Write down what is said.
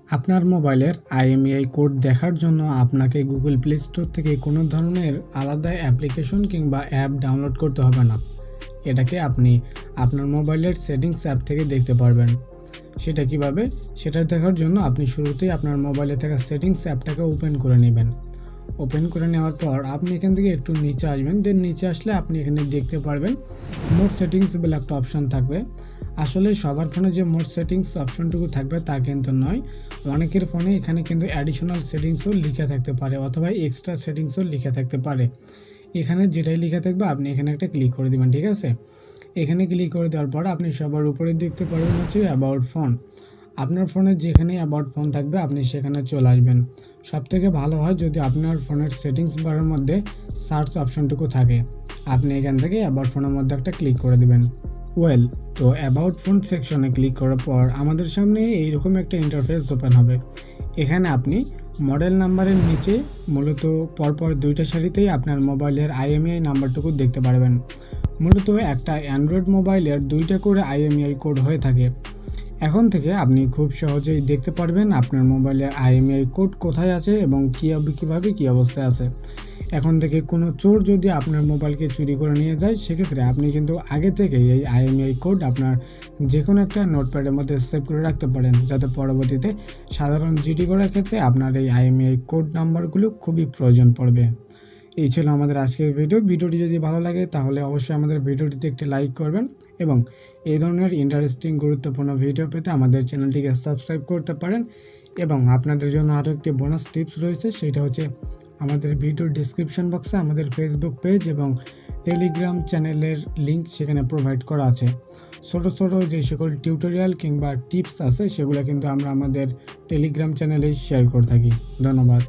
আপনার মোবাইলের IMEI code দেখার জন্য আপনাকে গুগল প্লে স্টোর থেকে কোনো ধরনের আলাদা অ্যাপ্লিকেশন কিংবা অ্যাপ ডাউনলোড করতে হবে না। এটাকে আপনি আপনার মোবাইলের সেটিংস অ্যাপ থেকে দেখতে পারবেন। সেটা কিভাবে? সেটা দেখার জন্য আপনি শুরুতেই আপনার মোবাইলে থাকা সেটিংস অ্যাপটাকে ওপেন করে নেবেন। ওপেন করে নেওয়ার পর আপনি এখান থেকে একটু নিচে আসবেন। দেন নিচে আসলে আপনি এখানে দেখতে পারবেন মোর সেটিংস বলে একটা অপশন থাকবে। আসলে সবার ফোনে যে মোর সেটিংস অপশনটুকু থাকবে তা কিন্তু নয়। অনেকের ফোনে এখানে কিন্তু অ্যাডিশনাল সেটিংসও লেখা থাকতে পারে অথবা এক্সট্রা সেটিংসও লেখা থাকতে পারে। এখানে যেটাই লেখা থাকবে আপনি এখানে একটা ক্লিক করে দেবেন, ঠিক আছে? এখানে ক্লিক করে দেওয়ার পর আপনি সবার উপরে দেখতে পারবেন হচ্ছে অ্যাবাউট ফোন। আপনার ফোনে যেখানে অ্যাবাউট ফোন থাকবে আপনি সেখানে চলে আসবেন। সবথেকে ভালো হয় যদি আপনার ফোনের সেটিংস বারের মধ্যে সার্চ অপশনটুকু থাকে। আপনি এখান থেকে অ্যাবাউট ফোনের মধ্যে একটা ক্লিক করে দেবেন। তো অ্যাবাউট ফোন সেকশনে ক্লিক করার পর আমাদের সামনে এইরকম একটা ইন্টারফেস ওপেন হবে। এখানে আপনি মডেল নাম্বারের নিচে মূলত পরপর দুইটা সারিতেই আপনার মোবাইলের IMEI নাম্বারটুকু দেখতে পারবেন। মূলত একটা অ্যান্ড্রয়েড মোবাইলের দুইটা করে IMEI কোড হয়ে থাকে। এখন থেকে আপনি খুব সহজেই দেখতে পারবেন আপনার মোবাইলের IMEI কোড কোথায় আছে এবং কীভাবে কী অবস্থায় আছে। এখন থেকে কোনো চোর যদি আপনার মোবাইলকে চুরি করে নিয়ে যায় সেক্ষেত্রে আপনি কিন্তু আগে থেকেই এই IMEI কোড আপনার যে কোনো একটা নোটপ্যাডের মধ্যে সেভ করে রাখতে পারেন, যাতে পরবর্তীতে সাধারণ জিডি করার ক্ষেত্রে আপনার এই IMEI কোড নাম্বারগুলো খুবই প্রয়োজন পড়বে। এই ছিল আমাদের আজকের ভিডিওটি যদি ভালো লাগে তাহলে অবশ্যই আমাদের ভিডিওটিতে একটি লাইক করবেন এবং এই ধরনের ইন্টারেস্টিং গুরুত্বপূর্ণ ভিডিও পেতে আমাদের চ্যানেলটিকে সাবস্ক্রাইব করতে পারেন। এবং আপনাদের জন্য আরও একটি বোনাস টিপস রয়েছে, সেটা হচ্ছে আমাদের ভিডিওর ডিসক্রিপশন বক্সে আমাদের ফেসবুক পেজ এবং টেলিগ্রাম চ্যানেলের লিঙ্ক সেখানে প্রোভাইড করা আছে। ছোটো যে সকল টিউটোরিয়াল কিংবা টিপস আছে সেগুলো কিন্তু আমরা আমাদের টেলিগ্রাম চ্যানেলে শেয়ার করে থাকি। ধন্যবাদ।